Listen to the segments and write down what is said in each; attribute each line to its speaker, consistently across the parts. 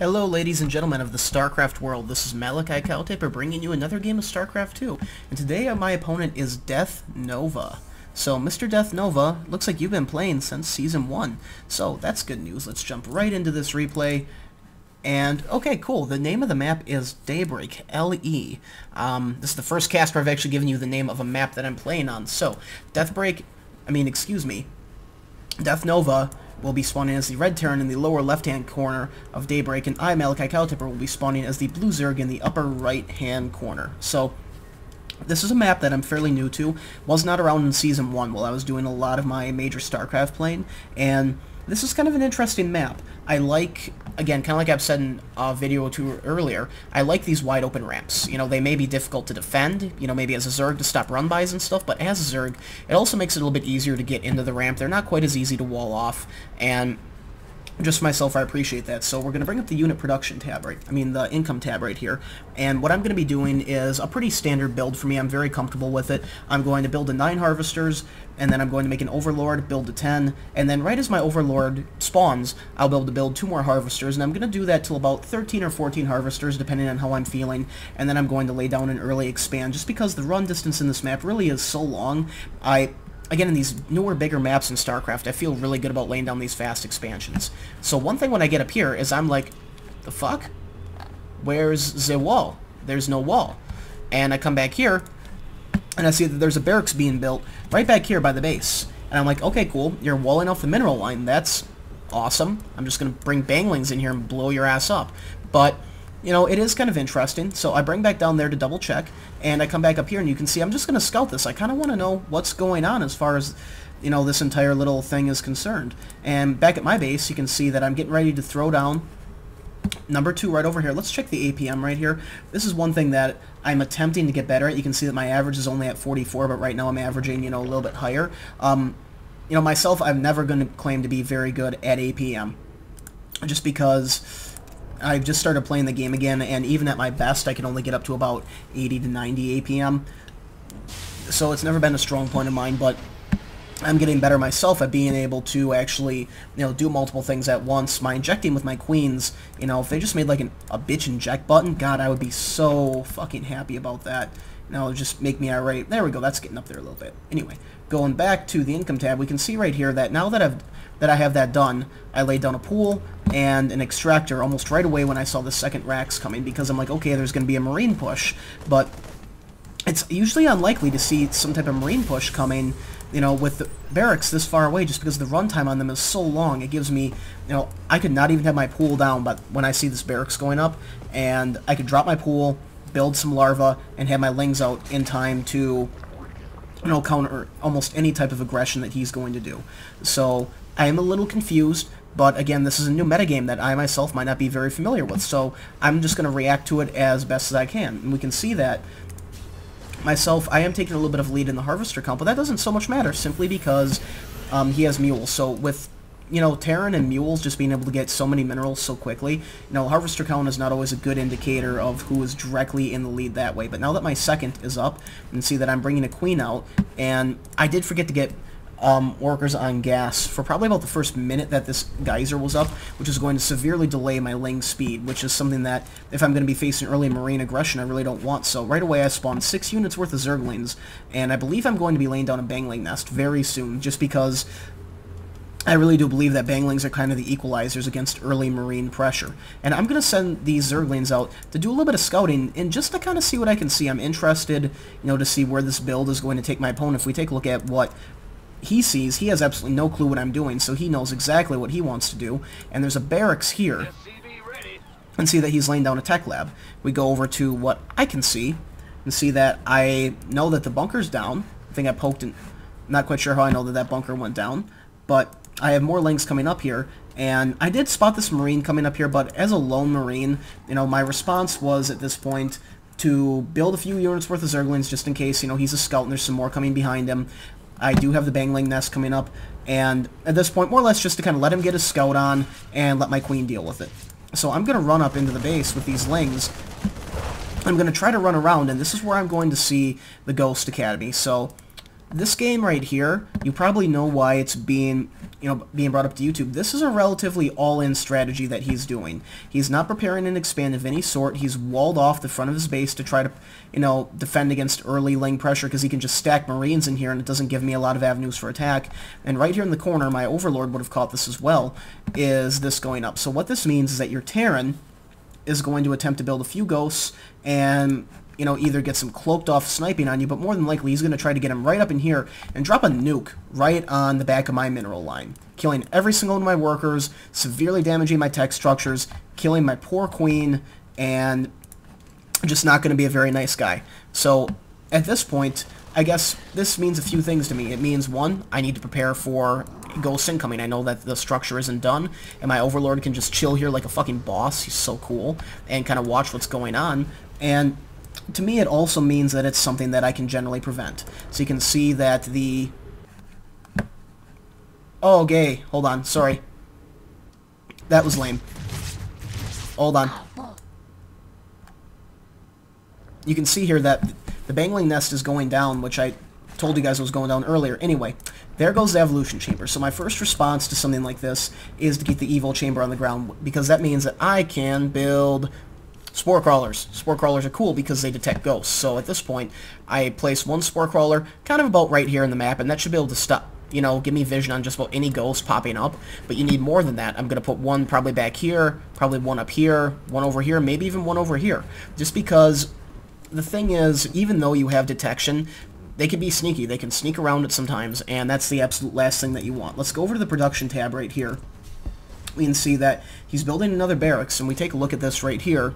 Speaker 1: Hello ladies and gentlemen of the StarCraft world, this is Malikicowtipper bringing you another game of StarCraft 2, and today my opponent is Deathanova. So Mr. Deathanova, looks like you've been playing since Season 1, so that's good news. Let's jump right into this replay. And, okay, cool, the name of the map is Daybreak, L-E. This is the first cast where I've actually given you the name of a map that I'm playing on. So, Deathanova will be spawning as the red Terran in the lower left-hand corner of Daybreak, and I, Malikicowtipper, will be spawning as the blue Zerg in the upper right-hand corner. So, this is a map that I'm fairly new to. Was not around in Season 1 while I was doing a lot of my major StarCraft playing, and this is kind of an interesting map. I like, again, kind of like I've said in a video or two earlier, I like these wide open ramps. You know, they may be difficult to defend, you know, maybe as a Zerg to stop run-bys and stuff, but as a Zerg, it also makes it a little bit easier to get into the ramp. They're not quite as easy to wall off, and just for myself, I appreciate that. So we're going to bring up the unit production tab, the income tab right here. And what I'm going to be doing is a pretty standard build for me. I'm very comfortable with it. I'm going to build a 9 harvesters, and then I'm going to make an overlord, build a 10, and then right as my overlord spawns, I'll be able to build 2 more harvesters, and I'm going to do that till about 13 or 14 harvesters, depending on how I'm feeling, and then I'm going to lay down an early expand, just because the run distance in this map really is so long. Again, in these newer, bigger maps in StarCraft, I feel really good about laying down these fast expansions. So one thing when I get up here is I'm like, the fuck? Where's the wall? There's no wall. And I come back here, and I see that there's a barracks being built right back here by the base. And I'm like, okay, cool, you're walling off the mineral line. That's awesome. I'm just going to bring banglings in here and blow your ass up. But you know, it is kind of interesting, so I bring back down there to double check, and I come back up here, and you can see I'm just going to scout this. I kind of want to know what's going on as far as, you know, this entire little thing is concerned. And back at my base, you can see that I'm getting ready to throw down number 2 right over here. Let's check the APM right here. This is one thing that I'm attempting to get better at. You can see that my average is only at 44, but right now I'm averaging, you know, a little bit higher. You know, myself, I'm never going to claim to be very good at APM, just because I've just started playing the game again, and even at my best, I can only get up to about 80 to 90 APM. So it's never been a strong point of mine, but I'm getting better myself at being able to actually, you know, do multiple things at once. My injecting with my queens, you know, if they just made like a bitch inject button, God, I would be so fucking happy about that. You know, just make me irate. There we go, that's getting up there a little bit. Anyway, going back to the income tab, we can see right here that now that I have that done, I laid down a pool and an extractor almost right away when I saw the second racks coming, because I'm like, okay, there's going to be a marine push, but it's usually unlikely to see some type of marine push coming, you know, with the barracks this far away, just because the runtime on them is so long. It gives me, you know, I could not even have my pool down, but when I see this barracks going up, and I could drop my pool, build some larvae, and have my lings out in time to, you know, counter almost any type of aggression that he's going to do. So I am a little confused, but again, this is a new metagame that I myself might not be very familiar with, so I'm just going to react to it as best as I can. And we can see that myself, I am taking a little bit of lead in the harvester count, but that doesn't so much matter, simply because he has mules. So with, you know, Terran and mules just being able to get so many minerals so quickly, you know, harvester count is not always a good indicator of who is directly in the lead that way. But now that my second is up, you can see that I'm bringing a queen out, and I did forget to get workers on gas for probably about the first minute that this geyser was up, which is going to severely delay my ling speed, which is something that, if I'm going to be facing early marine aggression, I really don't want. So right away I spawned 6 units worth of Zerglings, and I believe I'm going to be laying down a Bangling nest very soon, just because I really do believe that Banglings are kind of the equalizers against early marine pressure. And I'm going to send these Zerglings out to do a little bit of scouting, and just to kind of see what I can see. I'm interested, you know, to see where this build is going to take my opponent. If we take a look at what he sees, he has absolutely no clue what I'm doing, so he knows exactly what he wants to do. And there's a barracks here, and see that he's laying down a tech lab. We go over to what I can see, and see that I know that the bunker's down. I think I poked and not quite sure how I know that that bunker went down, but I have more lings coming up here, and I did spot this marine coming up here, but as a lone marine, you know, my response was at this point to build a few units worth of Zerglings just in case, you know, he's a scout and there's some more coming behind him. I do have the Bangling nest coming up, and at this point, more or less just to kind of let him get his scout on and let my queen deal with it. So I'm going to run up into the base with these lings. I'm going to try to run around, and this is where I'm going to see the Ghost Academy. So this game right here, you probably know why it's being brought up to YouTube. This is a relatively all-in strategy that he's doing. He's not preparing an expand of any sort. He's walled off the front of his base to try to, defend against early lane pressure because he can just stack Marines in here and it doesn't give me a lot of avenues for attack. And right here in the corner, my Overlord would have caught this as well, is this going up. So what this means is that your Terran is going to attempt to build a few ghosts and either get some cloaked off sniping on you, but more than likely he's going to try to get him right up in here and drop a nuke right on the back of my mineral line, killing every single one of my workers, severely damaging my tech structures, killing my poor queen, and just not going to be a very nice guy. So at this point, I guess this means a few things to me. It means, one, I need to prepare for ghosts incoming. I know that the structure isn't done, and my Overlord can just chill here like a fucking boss. He's so cool, and kind of watch what's going on. And to me, it also means that it's something that I can generally prevent. So you can see that the... Oh, gay. Hold on. Sorry. That was lame. Hold on. You can see here that the Bangling Nest is going down, which I told you guys was going down earlier. Anyway, there goes the Evolution Chamber. So my first response to something like this is to keep the Evil Chamber on the ground, because that means that I can build Spore Crawlers. Spore Crawlers are cool because they detect ghosts. So at this point, I place one Spore Crawler kind of about right here in the map, and that should be able to stop, give me vision on just about any ghost popping up. But you need more than that. I'm going to put one probably back here, probably one up here, one over here, maybe even one over here. Just because the thing is, even though you have detection, they can be sneaky. They can sneak around it sometimes, and that's the absolute last thing that you want. Let's go over to the production tab right here. We can see that he's building another barracks, and we take a look at this right here.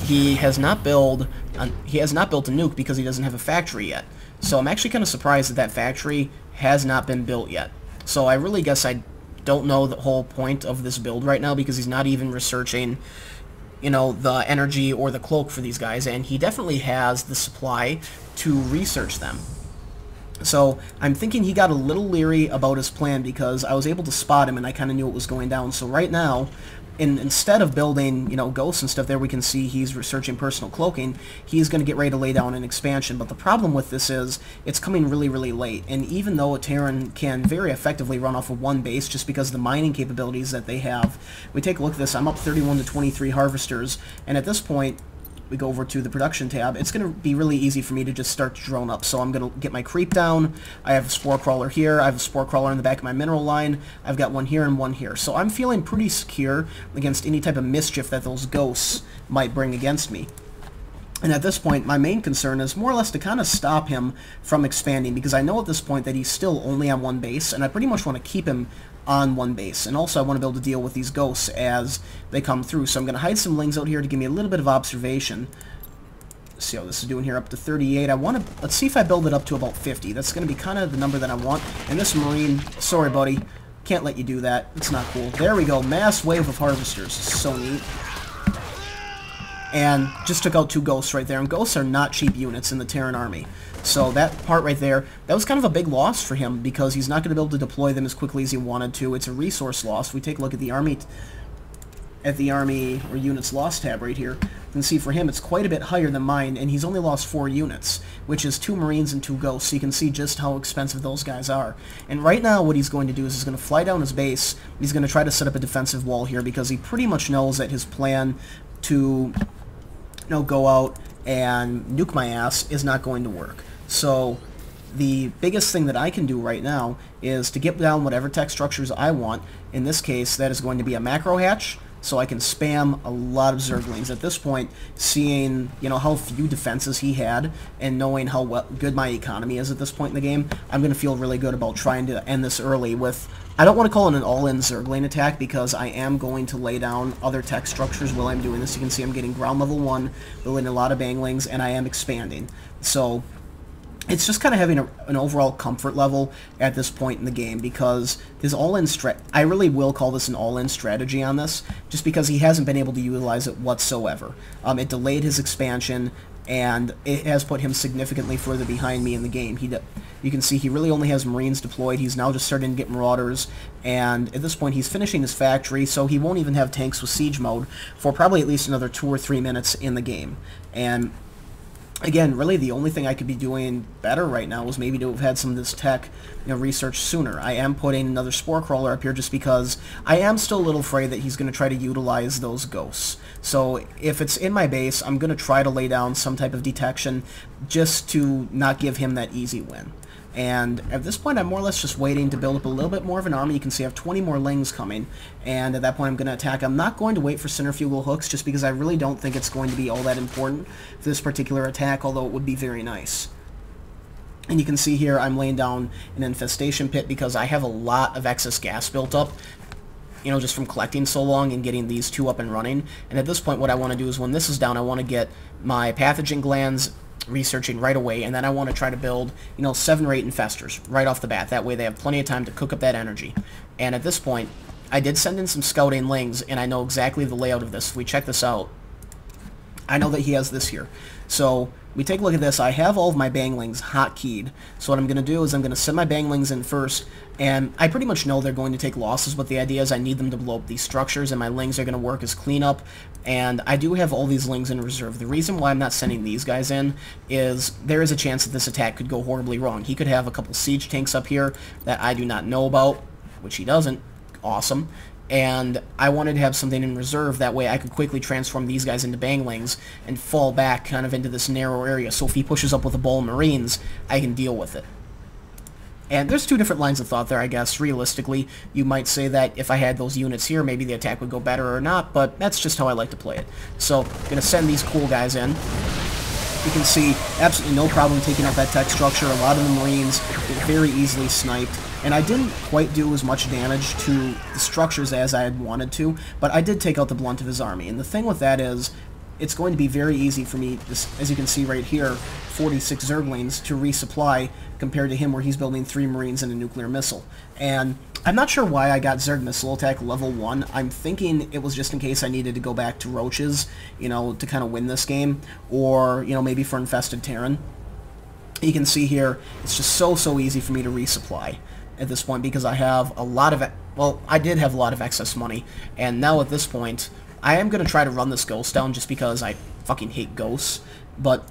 Speaker 1: He has not built a nuke because he doesn't have a factory yet. So I'm actually kind of surprised that that factory has not been built yet. So I really guess I don't know the whole point of this build right now, because he's not even researching, the energy or the cloak for these guys, and he definitely has the supply to research them. So I'm thinking he got a little leery about his plan because I was able to spot him and I kind of knew what was going down. So right now, instead of building, ghosts and stuff there, we can see he's researching personal cloaking. He's going to get ready to lay down an expansion. But the problem with this is it's coming really, really late. And even though a Terran can very effectively run off of one base just because of the mining capabilities that they have, we take a look at this. I'm up 31 to 23 harvesters. And at this point, we go over to the production tab, it's going to be really easy for me to just start to drone up. So I'm going to get my creep down. I have a Spore Crawler here. I have a Spore Crawler in the back of my mineral line. I've got one here and one here. So I'm feeling pretty secure against any type of mischief that those ghosts might bring against me. And at this point, my main concern is more or less to kind of stop him from expanding, because I know at this point that he's still only on one base, and I pretty much want to keep him on one base. And also I want to be able to deal with these ghosts as they come through. So I'm going to hide some lings out here to give me a little bit of observation. Let's see how this is doing here, up to 38. Let's see if I build it up to about 50. That's going to be kind of the number that I want. And this Marine, sorry buddy, can't let you do that. It's not cool. There we go, mass wave of harvesters. So neat. And just took out two ghosts right there. And ghosts are not cheap units in the Terran army. So that part right there, that was kind of a big loss for him because he's not going to be able to deploy them as quickly as he wanted to. It's a resource loss. We take a look at the army or units lost tab right here. You can see for him it's quite a bit higher than mine, and he's only lost 4 units, which is 2 Marines and 2 ghosts. So you can see just how expensive those guys are. And right now what he's going to do is he's going to fly down his base. He's going to try to set up a defensive wall here because he pretty much knows that his plan to go out and nuke my ass is not going to work. So the biggest thing that I can do right now is to get down whatever tech structures I want. In this case, that is going to be a macro hatch, so I can spam a lot of Zerglings. At this point, seeing how few defenses he had and knowing how good my economy is at this point in the game, I'm going to feel really good about trying to end this early with... I don't want to call it an all-in Zergling attack because I am going to lay down other tech structures while I'm doing this. You can see I'm getting ground level 1, building a lot of Banglings, and I am expanding. So it's just kind of having an overall comfort level at this point in the game because his all-in I really will call this an all-in strategy on this, just because he hasn't been able to utilize it whatsoever. It delayed his expansion, and it has put him significantly further behind me in the game. You can see he really only has Marines deployed. He's now just starting to get Marauders, and at this point he's finishing his factory, so he won't even have tanks with siege mode for probably at least another 2 or 3 minutes in the game. And Again, really the only thing I could be doing better right now was maybe to have had some of this tech, researched sooner. I am putting another Spore Crawler up here just because I am still a little afraid that he's going to try to utilize those ghosts. So if it's in my base, I'm going to try to lay down some type of detection just to not give him that easy win. And at this point, I'm more or less just waiting to build up a little bit more of an army. You can see I have 20 more Lings coming, and at that point I'm going to attack. I'm not going to wait for centrifugal hooks, just because I really don't think it's going to be all that important for this particular attack, although it would be very nice. And you can see here I'm laying down an infestation pit because I have a lot of excess gas built up, just from collecting so long and getting these two up and running. And at this point, what I want to do is when this is down, I want to get my pathogen glands researching right away, and then I want to try to build 7 or 8 infestors right off the bat. That way they have plenty of time to cook up that energy. And at this point, I did send in some scouting Lings, and I know exactly the layout of this. If we check this out, I know that he has this here. So we take a look at this. I have all of my Banglings hotkeyed. So what I'm going to do is I'm going to send my Banglings in first, and I pretty much know they're going to take losses, but the idea is I need them to blow up these structures, and my Lings are going to work as cleanup. And I do have all these Lings in reserve. The reason why I'm not sending these guys in is there is a chance that this attack could go horribly wrong. He could have a couple siege tanks up here that I do not know about, which he doesn't. Awesome. And I wanted to have something in reserve, that way I could quickly transform these guys into Banglings and fall back kind of into this narrow area, so if he pushes up with a ball of Marines, I can deal with it. And there's two different lines of thought there, I guess. Realistically, you might say that if I had those units here, maybe the attack would go better or not, but that's just how I like to play it. So, I'm going to send these cool guys in. You can see absolutely no problem taking out that tech structure. A lot of the Marines get very easily sniped. And I didn't quite do as much damage to the structures as I had wanted to, but I did take out the blunt of his army. And the thing with that is, it's going to be very easy for me, as you can see right here, 46 Zerglings to resupply compared to him where he's building 3 Marines and a nuclear missile. And I'm not sure why I got Zerg Missile Attack level 1. I'm thinking it was just in case I needed to go back to Roaches, to kind of win this game, or, maybe for Infested Terran. You can see here, it's just so easy for me to resupply at this point because I have a lot of, I did have a lot of excess money, and now at this point, I am going to try to run this ghost down just because I fucking hate ghosts, but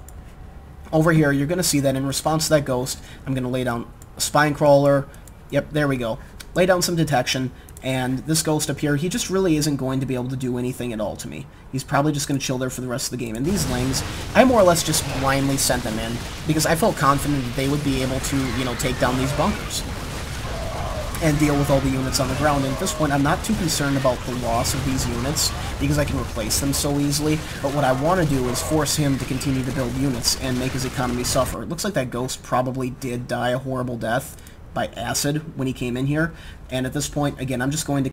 Speaker 1: over here, you're going to see that in response to that ghost, I'm going to lay down a spine crawler, yep, there we go, lay down some detection, and this ghost up here, he just really isn't going to be able to do anything at all to me. He's probably just going to chill there for the rest of the game. And these Lings, I more or less just blindly sent them in because I felt confident that they would be able to, take down these bunkers and deal with all the units on the ground. And at this point, I'm not too concerned about the loss of these units because I can replace them so easily. But what I want to do is force him to continue to build units and make his economy suffer. It looks like that ghost probably did die a horrible death by acid when he came in here. And at this point, again, I'm just going to